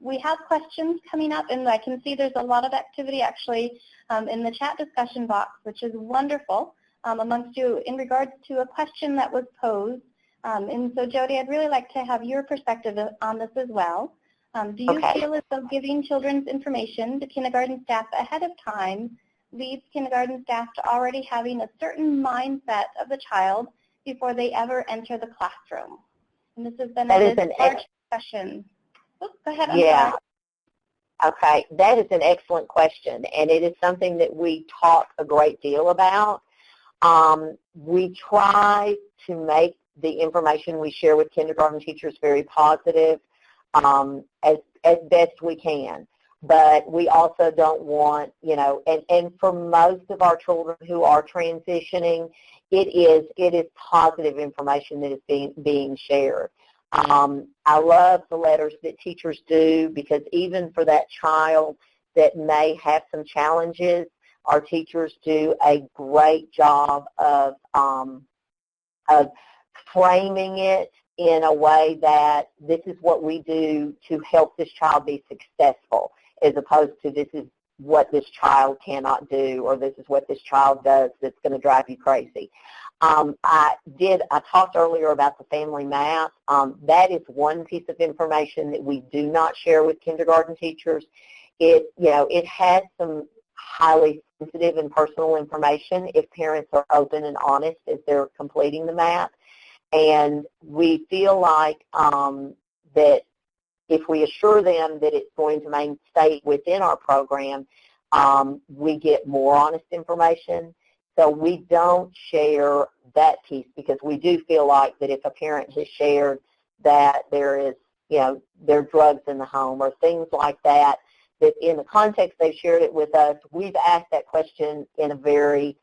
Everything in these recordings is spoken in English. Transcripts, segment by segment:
We have questions coming up, and I can see there's a lot of activity actually in the chat discussion box, which is wonderful amongst you in regards to a question that was posed. And so, Jody, I'd really like to have your perspective on this as well. Do you feel as though giving children's information to kindergarten staff ahead of time leads kindergarten staff to already having a certain mindset of the child before they ever enter the classroom? And this has been a large discussion. Oops, go ahead. Yeah. Okay, that is an excellent question, and it is something that we talk a great deal about. We try to make the information we share with kindergarten teachers very positive as best we can. But we also don't want, and for most of our children who are transitioning, it is positive information that is being shared. I love the letters that teachers do, because even for that child that may have some challenges, our teachers do a great job of framing it in a way that this is what we do to help this child be successful, as opposed to this is what this child cannot do, or this is what this child does that's going to drive you crazy. I talked earlier about the family map. That is one piece of information that we do not share with kindergarten teachers. It has some highly sensitive and personal information if parents are open and honest as they're completing the map. And we feel like that if we assure them that it's going to stay within our program, we get more honest information. So we don't share that piece, because we do feel like that if a parent has shared that there is, there are drugs in the home or things like that, that in the context they've shared it with us, we've asked that question in a very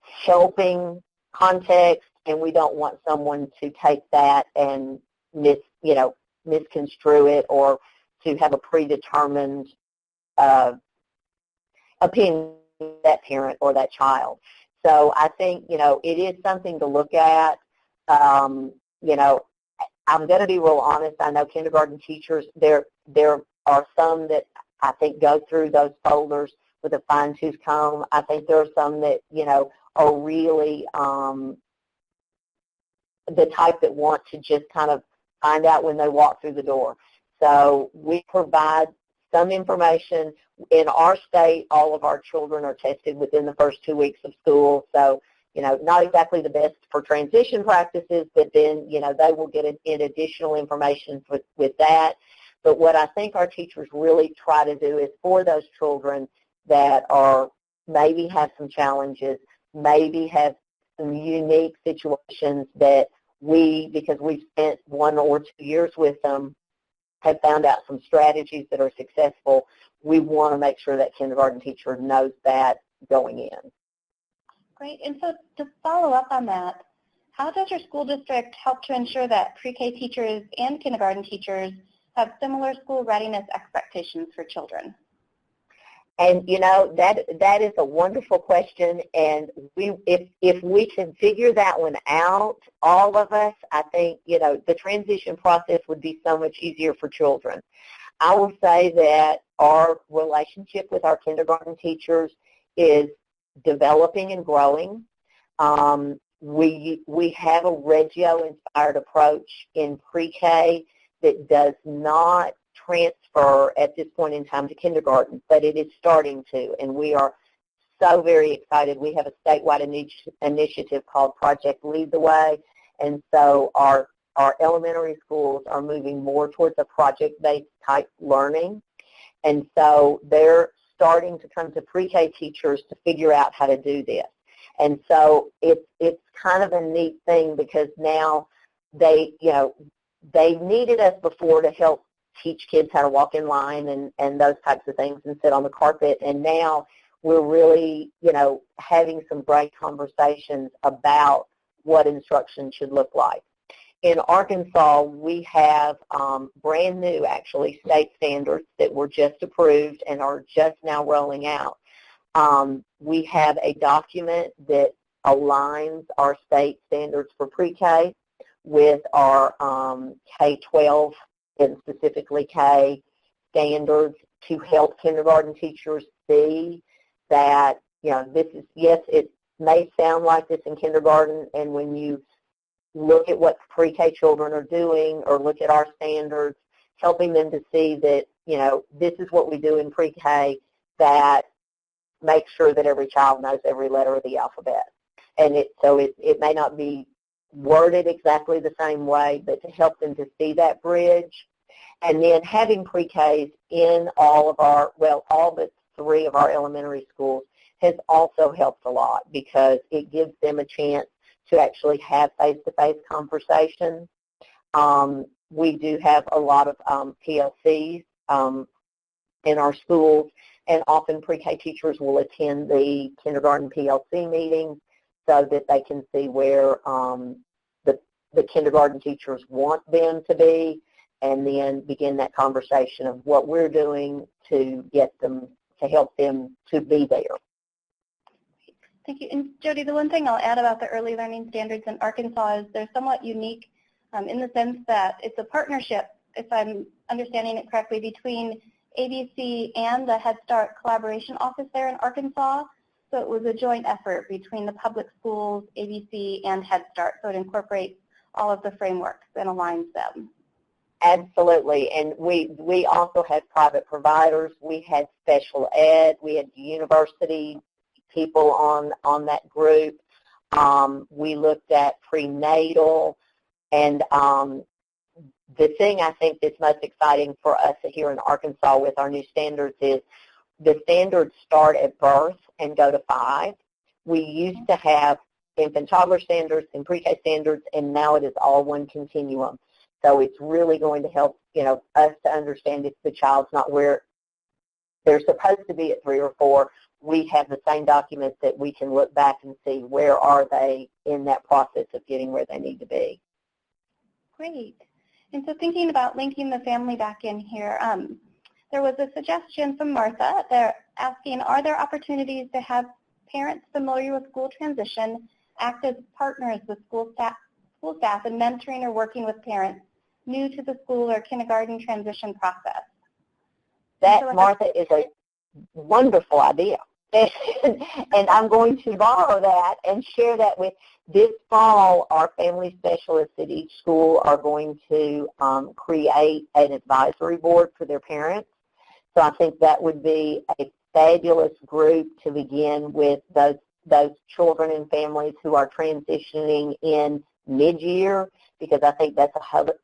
helping context, and we don't want someone to take that and misconstrue it, or to have a predetermined opinion of that parent or that child. So I think, it is something to look at. I'm going to be real honest. I know kindergarten teachers, there are some that I think go through those folders with a fine-tooth comb. I think there are some that, are really the type that want to just kind of find out when they walk through the door. So we provide some information. In our state, all of our children are tested within the first 2 weeks of school. So, not exactly the best for transition practices, but then, they will get in additional information with that. But what I think our teachers really try to do is for those children that are maybe have some challenges, maybe have some unique situations that because we've spent 1 or 2 years with them, have found out some strategies that are successful, we want to make sure that kindergarten teacher knows that going in. Great. And so to follow up on that, how does your school district help to ensure that pre-K teachers and kindergarten teachers have similar school readiness expectations for children? And, that is a wonderful question, and if we can figure that one out, all of us, I think, the transition process would be so much easier for children. I will say that our relationship with our kindergarten teachers is developing and growing. We have a Reggio-inspired approach in pre-K that does not transfer at this point in time to kindergarten, but it is starting to, and we are so very excited. We have a statewide initiative called Project Lead the Way, and so our elementary schools are moving more towards a project-based type learning, and so they're starting to come to pre-K teachers to figure out how to do this. And so it's kind of a neat thing, because now they needed us before to help teach kids how to walk in line and those types of things and sit on the carpet. And now we're really, having some great conversations about what instruction should look like. In Arkansas, we have brand new, actually, state standards that were just approved and are just now rolling out. We have a document that aligns our state standards for pre-K with our K-12 and specifically K standards to help kindergarten teachers see that, this is, yes, it may sound like this in kindergarten, and when you look at what pre-K children are doing or look at our standards, helping them to see that, this is what we do in pre-K that makes sure that every child knows every letter of the alphabet. And it may not be worded exactly the same way, but to help them to see that bridge. And then having pre-Ks in all but 3 of our elementary schools has also helped a lot because it gives them a chance to actually have face-to-face conversations. We do have a lot of PLCs in our schools, and often pre-K teachers will attend the kindergarten PLC meetings so that they can see where the kindergarten teachers want them to be, and then begin that conversation of what we're doing to get them, to help them to be there. Thank you. And Jody, the one thing I'll add about the early learning standards in Arkansas is they're somewhat unique in the sense that it's a partnership, if I'm understanding it correctly, between ABC and the Head Start Collaboration Office there in Arkansas. So it was a joint effort between the public schools, ABC, and Head Start. So it incorporates all of the frameworks and aligns them. Absolutely, and we also had private providers. We had special ed. We had university people on that group. We looked at prenatal, and the thing I think that's most exciting for us here in Arkansas with our new standards is the standards start at birth and go to 5. We used to have infant toddler standards and pre-K standards, and now it is all one continuum. So it's really going to help, us to understand if the child's not where they're supposed to be at 3 or 4. We have the same documents that we can look back and see where are they in that process of getting where they need to be. Great. And so thinking about linking the family back in here, there was a suggestion from Martha. They're asking, are there opportunities to have parents familiar with school transition act as partners with school staff in mentoring or working with parents new to the school or kindergarten transition process? That, so Martha, is a wonderful idea. And I'm going to borrow that and share that with this fall. Our family specialists at each school are going to create an advisory board for their parents. So I think that would be a fabulous group to begin with those children and families who are transitioning in mid-year, because I think that's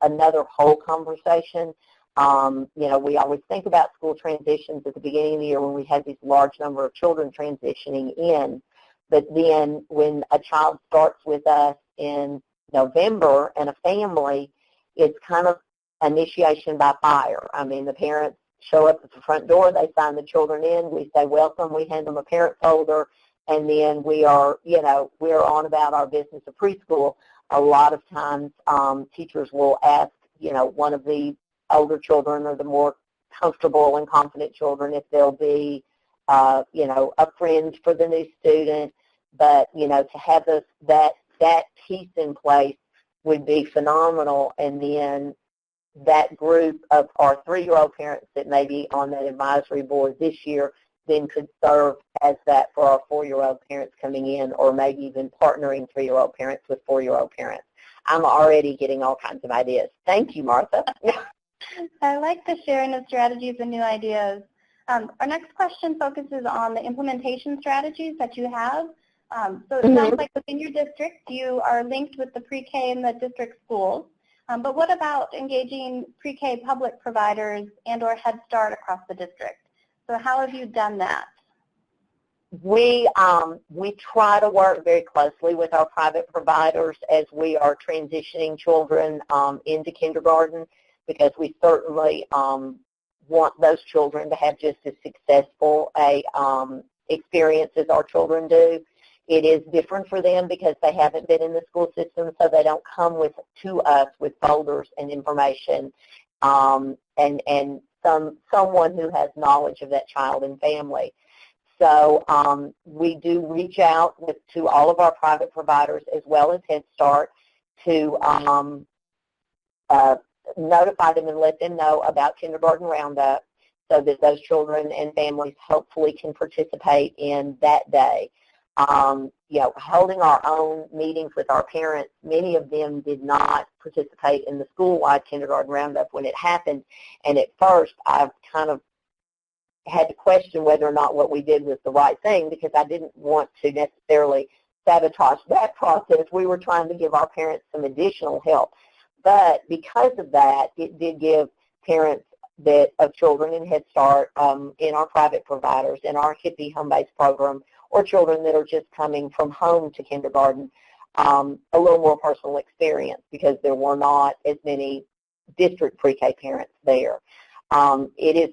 another whole conversation. We always think about school transitions at the beginning of the year when we have these large number of children transitioning in. But then when a child starts with us in November and a family, it's kind of initiation by fire. I mean, the parents show up at the front door, they sign the children in, we say welcome, we hand them a parent folder, and then we're on about our business of preschool. A lot of times teachers will ask, one of the older children or the more comfortable and confident children if they'll be, a friend for the new student. But, to have that piece in place would be phenomenal. And then that group of our 3-year-old parents that may be on that advisory board this year then could serve as that for our 4-year-old parents coming in, or maybe even partnering 3-year-old parents with 4-year-old parents. I'm already getting all kinds of ideas. Thank you, Martha. I like the sharing of strategies and new ideas. Our next question focuses on the implementation strategies that you have. So it sounds like within your district you are linked with the pre-K and the district schools. But what about engaging pre-K public providers and or Head Start across the district? So how have you done that? We try to work very closely with our private providers as we are transitioning children into kindergarten, because we certainly want those children to have just as successful a experience as our children do. It is different for them because they haven't been in the school system, so they don't come to us with folders and information and someone who has knowledge of that child and family. So we do reach out to all of our private providers as well as Head Start to notify them and let them know about Kindergarten Roundup so that those children and families hopefully can participate in that day. Holding our own meetings with our parents, many of them did not participate in the school-wide Kindergarten Roundup when it happened, and at first I kind of had to question whether or not what we did was the right thing because I didn't want to necessarily sabotage that process. We were trying to give our parents some additional help. But because of that, it did give parents of children in Head Start, in our private providers, in our HIPPY home-based program, or children that are just coming from home to kindergarten, a little more personal experience because there were not as many district pre-K parents there. It is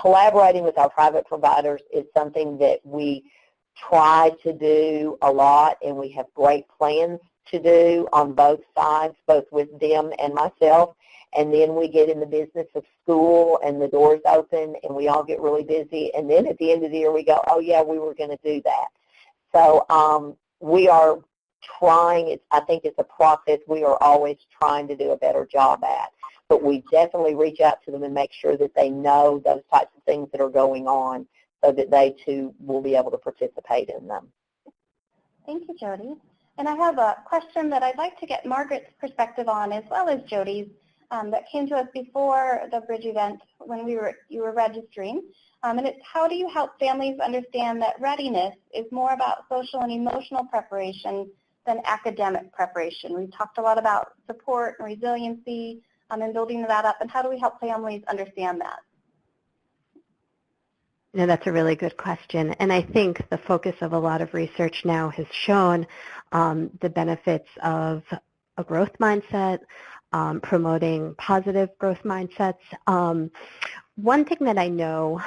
collaborating with our private providers is something that we try to do a lot, and we have great plans to do on both sides, both with them and myself. And then we get in the business of school and the doors open and we all get really busy. And then at the end of the year we go, oh, yeah, we were going to do that. So we are trying. I think it's a process we are always trying to do a better job at. But we definitely reach out to them and make sure that they know those types of things that are going on so that they, too, will be able to participate in them. Thank you, Jody. And I have a question that I'd like to get Margaret's perspective on as well as Jody's. That came to us before the Bridge event when you were registering. And it's how do you help families understand that readiness is more about social and emotional preparation than academic preparation? We've talked a lot about support and resiliency and building that up. And how do we help families understand that? No, that's a really good question. And I think the focus of a lot of research now has shown the benefits of a growth mindset, promoting positive growth mindsets. One thing that I know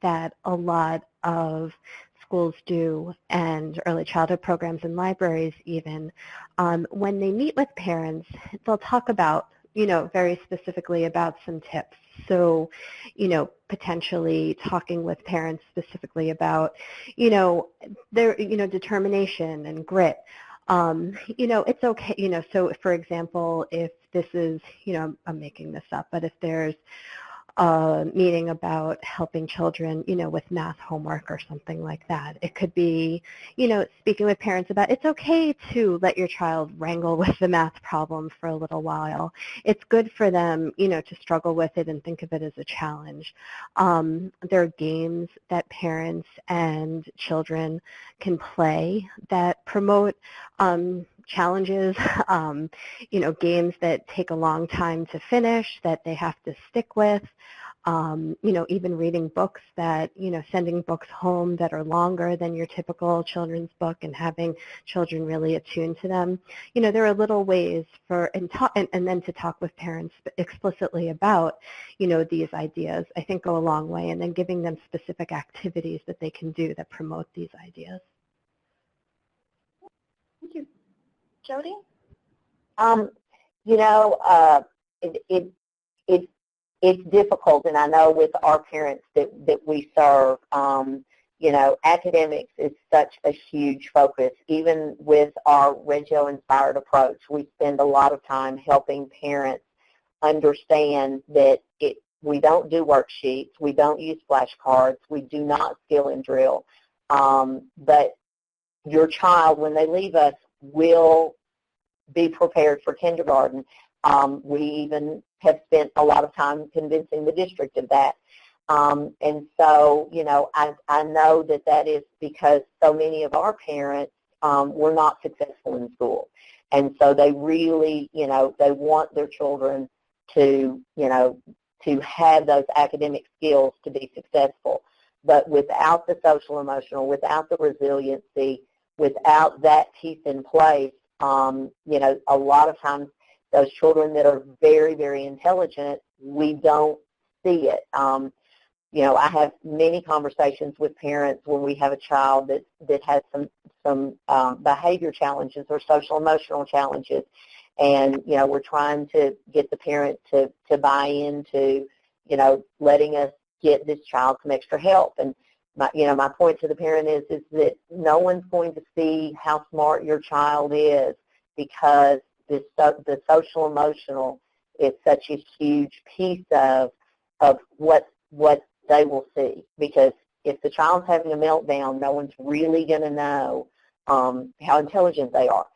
that a lot of schools do, and early childhood programs and libraries even, when they meet with parents, they'll talk about, very specifically about some tips. So, potentially talking with parents specifically about, their, determination and grit. It's okay, so for example, if this is, I'm making this up, but if there's a meeting about helping children, with math homework or something like that, it could be, speaking with parents about it's okay to let your child wrangle with the math problem for a little while. It's good for them, to struggle with it and think of it as a challenge. There are games that parents and children can play that promote challenges, games that take a long time to finish, that they have to stick with, even reading books that, sending books home that are longer than your typical children's book and having children really attuned to them. There are little ways and then to talk with parents explicitly about, these ideas, I think go a long way, and then giving them specific activities that they can do that promote these ideas. Thank you. Jody? It's difficult, and I know with our parents that we serve, academics is such a huge focus. Even with our Reggio-inspired approach, we spend a lot of time helping parents understand that we don't do worksheets, we don't use flashcards, we do not skill and drill, but your child, when they leave us, will be prepared for kindergarten. We even have spent a lot of time convincing the district of that. And so, I know that is because so many of our parents were not successful in school. And so they really, they want their children to have those academic skills to be successful. But without the social emotional, without the resiliency, without that piece in place, a lot of times those children that are very, very intelligent, we don't see it. I have many conversations with parents when we have a child that has some behavior challenges or social emotional challenges, and we're trying to get the parent to buy into letting us get this child some extra help. And my point to the parent is that no one's going to see how smart your child is because the social emotional such a huge piece of what they will see, because if the child's having a meltdown, no one's really going to know how intelligent they are.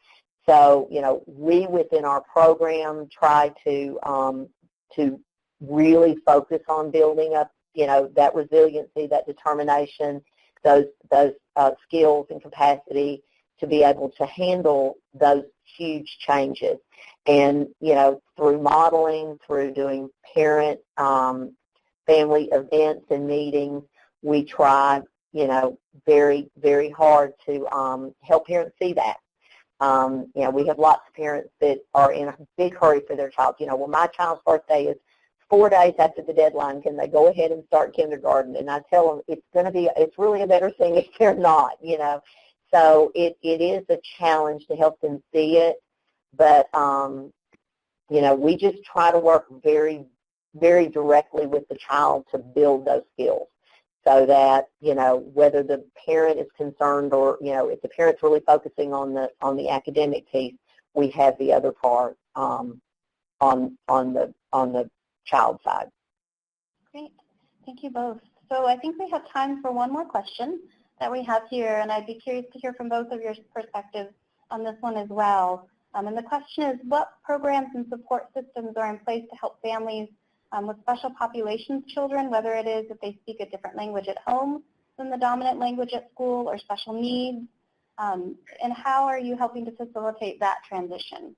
So, we within our program try to really focus on building up, that resiliency, that determination, those skills and capacity to be able to handle those huge changes. And, through modeling, through doing parent family events and meetings, we try, very, very hard to help parents see that. We have lots of parents that are in a big hurry for their child. Well, my child's birthday is 4 days after the deadline. Can they go ahead and start kindergarten? And I tell them it's really a better thing if they're not, So it is a challenge to help them see it. But, we just try to work very, very directly with the child to build those skills, so that, whether the parent is concerned or, if the parent's really focusing on the academic piece, we have the other part on the child side. Great. Thank you both. So I think we have time for one more question that we have here, and I'd be curious to hear from both of your perspectives on this one as well. And the question is, what programs and support systems are in place to help families with special populations children, whether it is if they speak a different language at home than the dominant language at school, or special needs, and how are you helping to facilitate that transition?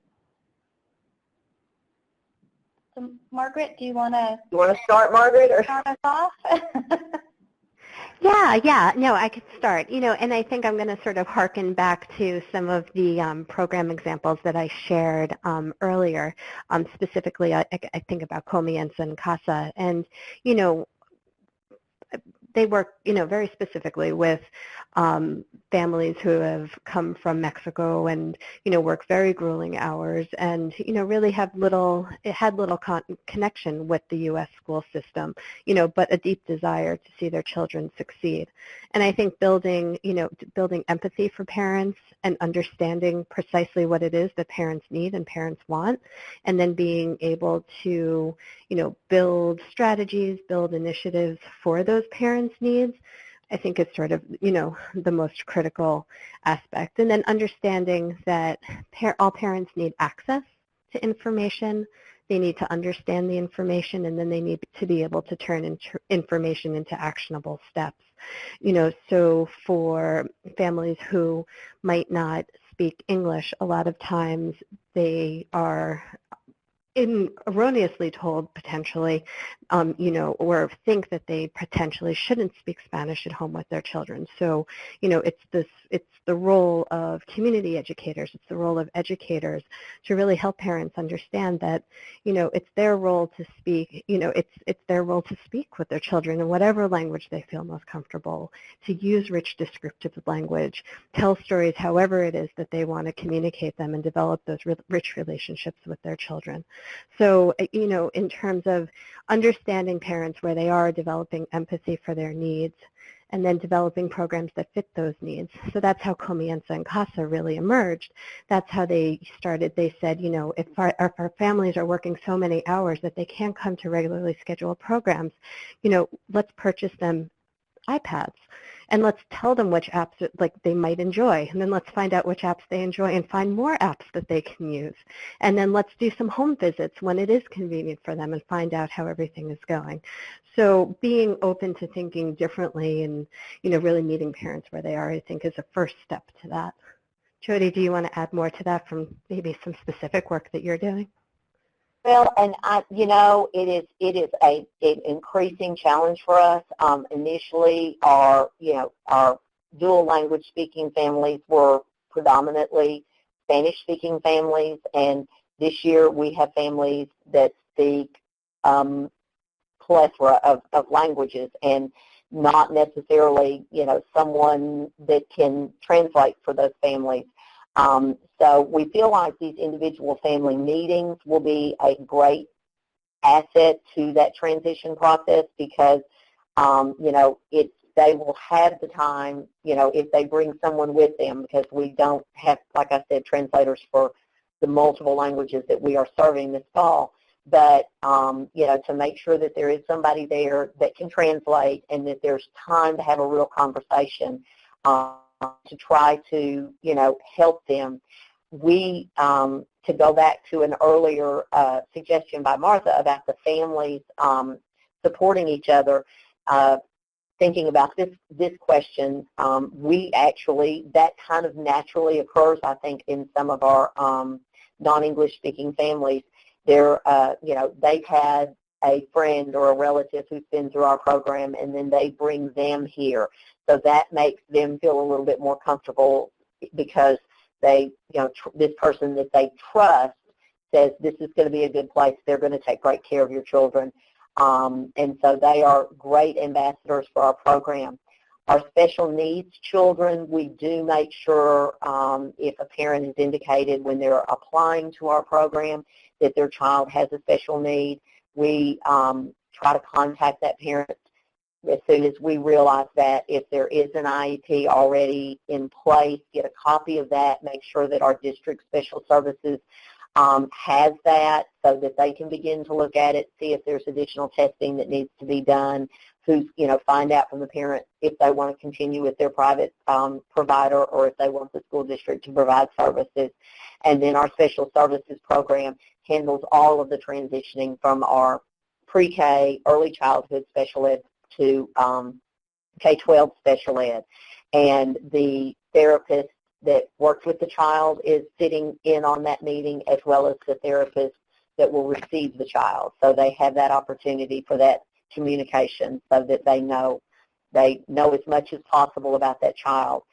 So, Margaret, do you want to? You want to start, Margaret, or start us off? Yeah, no, I could start, and I think I'm going to sort of harken back to some of the program examples that I shared earlier. Specifically, I think about Comienza and Casa, and, they work, very specifically with families who have come from Mexico and, work very grueling hours and, really had little connection with the U.S. school system, but a deep desire to see their children succeed. And I think building empathy for parents and understanding precisely what it is that parents need and parents want, and then being able to, build strategies, build initiatives for those parents' needs, I think is sort of, the most critical aspect. And then understanding that all parents need access to information. They need to understand the information, and then they need to be able to turn information into actionable steps. So for families who might not speak English, a lot of times they are erroneously told potentially, or think that they potentially shouldn't speak Spanish at home with their children. So, it's the role of community educators, it's the role of educators to really help parents understand that, it's their role to speak, it's their role to speak with their children in whatever language they feel most comfortable, to use rich descriptive language, tell stories however it is that they want to communicate them, and develop those rich relationships with their children. So, in terms of understanding parents where they are, developing empathy for their needs, and then developing programs that fit those needs. So that's how Comienza and Casa really emerged. That's how they started. They said, if our families are working so many hours that they can't come to regularly scheduled programs, let's purchase them iPads. And let's tell them which apps they might enjoy. And then let's find out which apps they enjoy and find more apps that they can use. And then let's do some home visits when it is convenient for them and find out how everything is going. So being open to thinking differently and, really meeting parents where they are, I think, is a first step to that. Jody, do you want to add more to that from maybe some specific work that you're doing? Well, and it is an increasing challenge for us. Initially, our dual language speaking families were predominantly Spanish speaking families, and this year we have families that speak plethora of languages, and not necessarily someone that can translate for those families. So we feel like these individual family meetings will be a great asset to that transition process, because, they will have the time, if they bring someone with them, because we don't have, like I said, translators for the multiple languages that we are serving this fall. but, to make sure that there is somebody there that can translate and that there's time to have a real conversation to try to, help them. We, to go back to an earlier suggestion by Martha about the families supporting each other, thinking about this question, we actually, that kind of naturally occurs, I think, in some of our non-English speaking families. They've had a friend or a relative who's been through our program, and then they bring them here. So that makes them feel a little bit more comfortable because they, this person that they trust says this is going to be a good place. They're going to take great care of your children. And so they are great ambassadors for our program. Our special needs children, we do make sure if a parent has indicated when they're applying to our program that their child has a special need, we try to contact that parent as soon as we realize that. If there is an IEP already in place, get a copy of that, make sure that our district special services has that so that they can begin to look at it, see if there's additional testing that needs to be done, find out from the parent if they want to continue with their private provider or if they want the school district to provide services. And then our special services program handles all of the transitioning from our pre-K, early childhood special ed to K-12 special ed. And the therapist that works with the child is sitting in on that meeting, as well as the therapist that will receive the child. So they have that opportunity for that communication so that they know as much as possible about that child.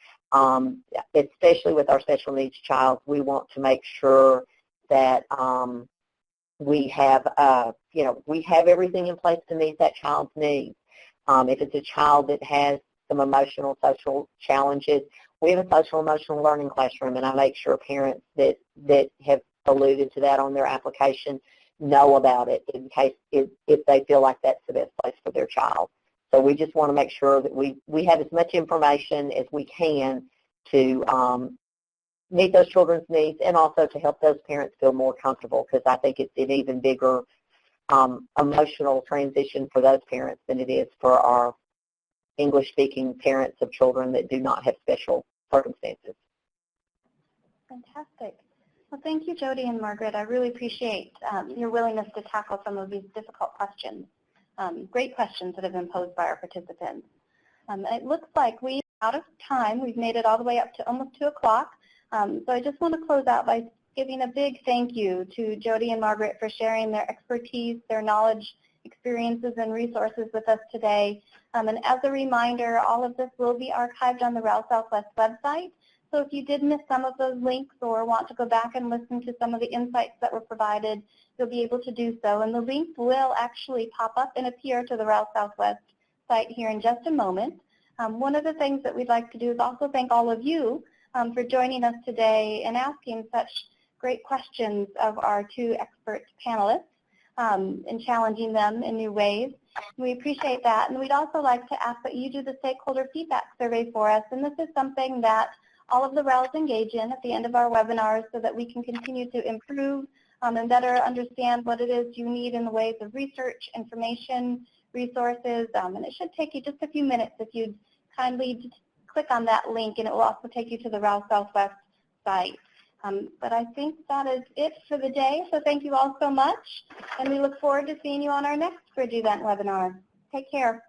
Especially with our special needs child, we want to make sure that we have everything in place to meet that child's needs. If it's a child that has some emotional, social challenges, we have a social emotional learning classroom, and I make sure parents that have alluded to that on their application know about it in case if they feel like that's the best place for their child. So we just want to make sure that we have as much information as we can to meet those children's needs and also to help those parents feel more comfortable, because I think it's an even bigger emotional transition for those parents than it is for our English-speaking parents of children that do not have special circumstances. Fantastic. Well, thank you, Jody and Margaret. I really appreciate your willingness to tackle some of these difficult questions. Great questions that have been posed by our participants. It looks like we're out of time. We've made it all the way up to almost 2 o'clock. So I just want to close out by giving a big thank you to Jody and Margaret for sharing their expertise, their knowledge, experiences, and resources with us today. And as a reminder, all of this will be archived on the REL Southwest website. So if you did miss some of those links or want to go back and listen to some of the insights that were provided, you'll be able to do so. And the link will actually pop up and appear to the REL Southwest site here in just a moment. One of the things that we'd like to do is also thank all of you for joining us today and asking such great questions of our 2 expert panelists and challenging them in new ways. We appreciate that. And we'd also like to ask that you do the stakeholder feedback survey for us. And this is something that all of the RELs engage in at the end of our webinars so that we can continue to improve and better understand what it is you need in the ways of research, information, resources. And it should take you just a few minutes if you'd kindly click on that link, and it will also take you to the REL Southwest site. But I think that is it for the day. So thank you all so much, and we look forward to seeing you on our next Bridge event webinar. Take care.